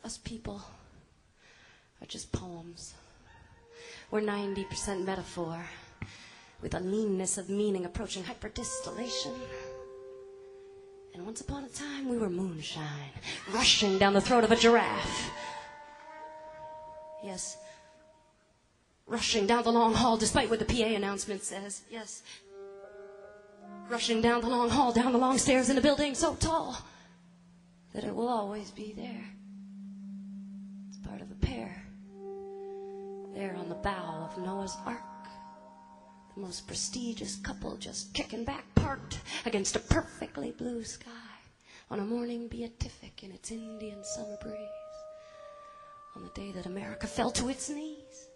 Us people are just poems. We're 90% metaphor, with a leanness of meaning approaching hyperdistillation. And once upon a time, we were moonshine, rushing down the throat of a giraffe. Yes, rushing down the long hall, despite what the PA announcement says. Yes, rushing down the long hall, down the long stairs in a building so tall that it will always be there. It's part of a pair, there on the bow of Noah's Ark. The most prestigious couple just kicking back, parked against a perfectly blue sky on a morning beatific in its Indian summer breeze. On the day that America fell to its knees,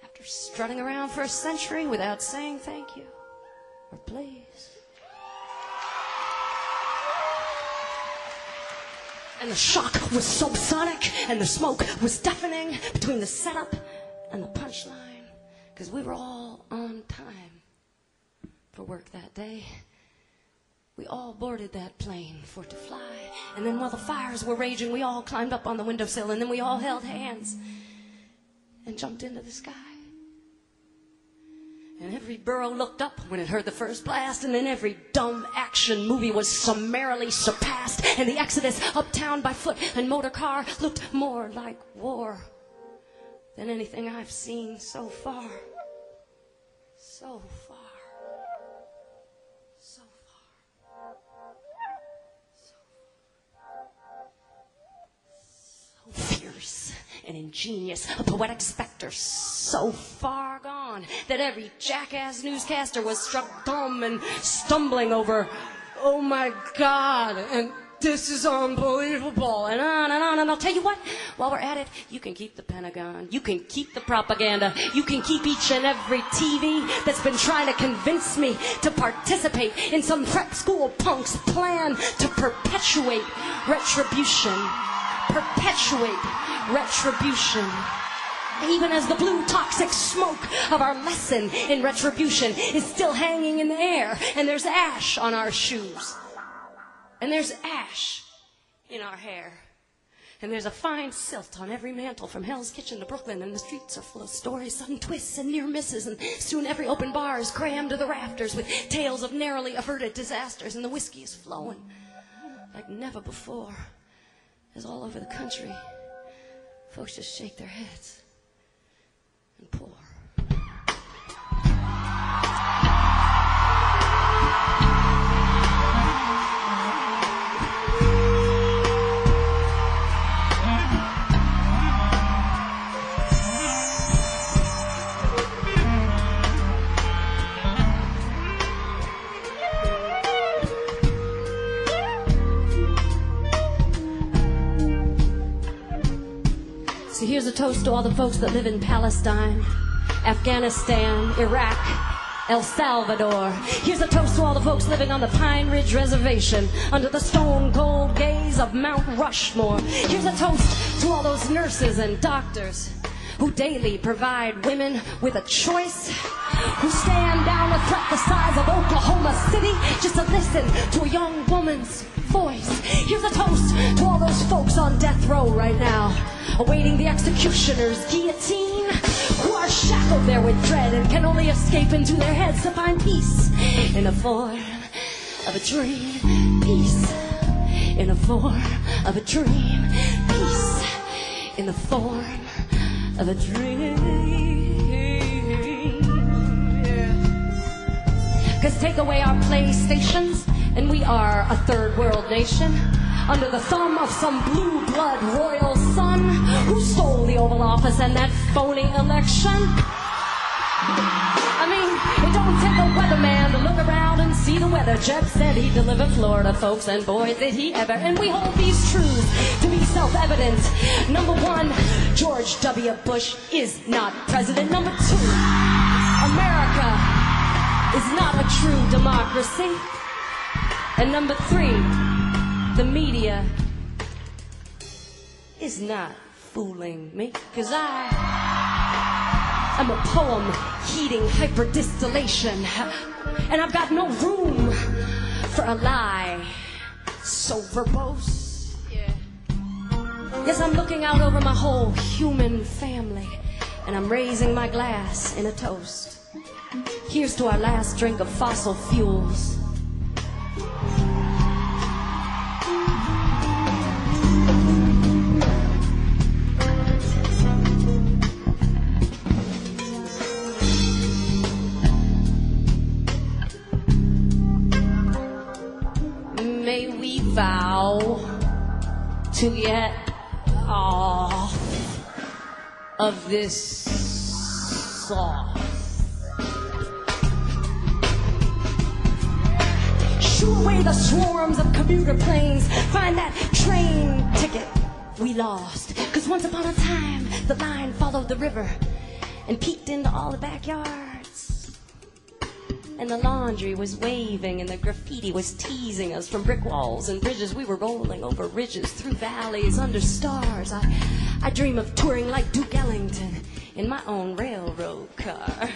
after strutting around for a century without saying thank you or please. And the shock was subsonic, and the smoke was deafening between the setup and the punchline, because we were all on time for work that day. We all boarded that plane for it to fly, and then while the fires were raging, we all climbed up on the windowsill, and then we all held hands and jumped into the sky. And every burro looked up when it heard the first blast, and then every dumb action movie was summarily surpassed, and the exodus uptown by foot and motor car looked more like war than anything I've seen so far. So far. So far. So fierce and ingenious, a poetic specter so far gone that every jackass newscaster was struck dumb and stumbling over, oh my God, and this is unbelievable, and on and on. And I'll tell you what, while we're at it, you can keep the Pentagon, you can keep the propaganda, you can keep each and every TV that's been trying to convince me to participate in some prep school punk's plan to perpetuate retribution. Perpetuate retribution. Even as the blue toxic smoke of our lesson in retribution is still hanging in the air, and there's ash on our shoes, and there's ash in our hair, and there's a fine silt on every mantle from Hell's Kitchen to Brooklyn, and the streets are full of stories, sudden twists and near misses, and soon every open bar is crammed to the rafters with tales of narrowly averted disasters, and the whiskey is flowing like never before, as all over the country folks just shake their heads and pour. So here's a toast to all the folks that live in Palestine, Afghanistan, Iraq, El Salvador. Here's a toast to all the folks living on the Pine Ridge Reservation under the stone-cold gaze of Mount Rushmore. Here's a toast to all those nurses and doctors who daily provide women with a choice, who stand down a threat the size of Oklahoma City just to listen to a young woman's voice. Here's a toast to all those folks on death row right now, awaiting the executioner's guillotine, who are shackled there with dread and can only escape into their heads to find peace in the form of a dream. Peace in the form of a dream. Peace in the form of a dream. Cause take away our PlayStations and we are a third world nation, under the thumb of some blue blood royal son who stole the Oval Office and that phony election. I mean, it don't take a weatherman to look around and see the weather. Jeb said he'd deliver Florida, folks, and boy, did he ever. And we hold these truths to be self-evident. Number one, George W. Bush is not president. Number two, America is not a true democracy. And number three, the media is not fooling me, because I'm a poem heating hyperdistillation, and I've got no room for a lie so verbose. Yeah. Yes, I'm looking out over my whole human family, and I'm raising my glass in a toast. Here's to our last drink of fossil fuels. May we vow to get off of this sauce. Shoo away the swarms of commuter planes. Find that train ticket we lost. 'Cause once upon a time, the line followed the river and peeked into all the backyards. And the laundry was waving and the graffiti was teasing us from brick walls and bridges. We were rolling over ridges, through valleys, under stars. I dream of touring like Duke Ellington in my own railroad car.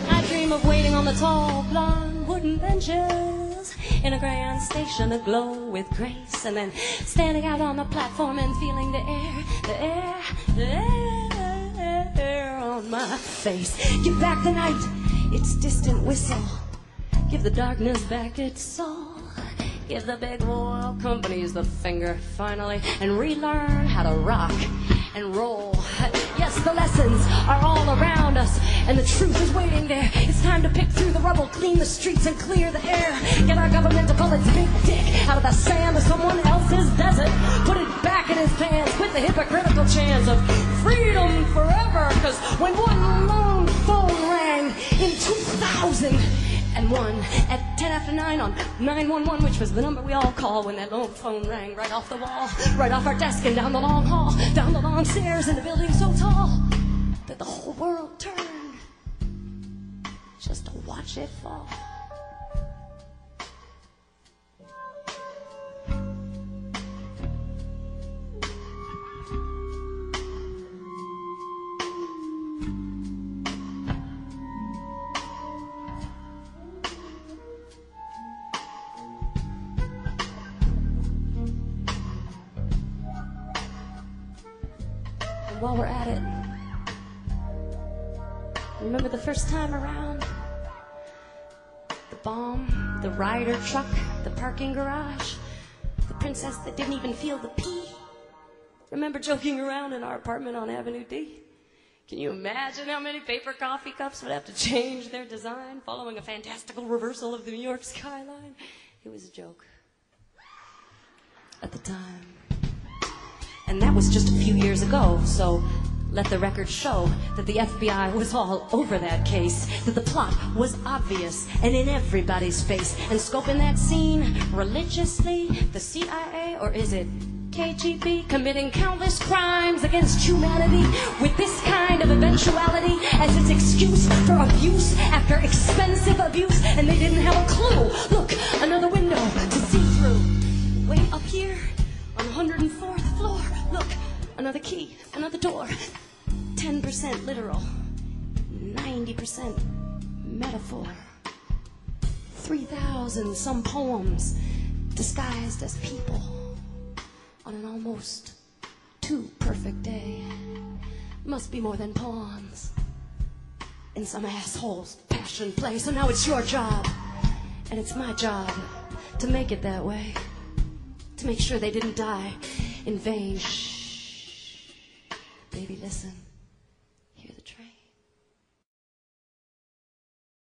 I dream of waiting on the tall, blonde wooden benches in a grand station aglow with grace, and then standing out on the platform and feeling the air on my face. Give back the night its distant whistle. Give the darkness back its soul. Give the big oil companies the finger finally, and relearn how to rock and roll. Yes, the lessons are all around us, and the truth is waiting there. It's time to pick through the rubble, clean the streets and clear the air. Get our government to pull its big dick out of the sand of someone else's desert. Put it back in his pants with the hypocritical chance of freedom forever. 'Cause when one lone phone rang in 2001 at 10 after 9 on 911, which was the number we all call when that lone phone rang, right off the wall, right off our desk and down the long hall, down the long stairs in a building so tall that the whole world turned just to watch it fall. While we're at it, remember the first time around? The bomb, the rider truck, the parking garage, the princess that didn't even feel the pee. Remember joking around in our apartment on Avenue D? Can you imagine how many paper coffee cups would have to change their design following a fantastical reversal of the New York skyline? It was a joke at the time. And that was just a few years ago, so let the record show that the FBI was all over that case, that the plot was obvious and in everybody's face. And scoping that scene religiously, the CIA, or is it KGB, committing countless crimes against humanity with this kind of eventuality as its excuse for abuse after expensive abuse, and they didn't have a clue. Look, another window to see through. Way up here on the 104th floor, look, another key, another door. 10% literal, 90% metaphor. 3,000 some poems disguised as people on an almost too perfect day. Must be more than pawns in some asshole's passion play. So now it's your job, and it's my job to make it that way. To make sure they didn't die in vain. Shh, baby, listen.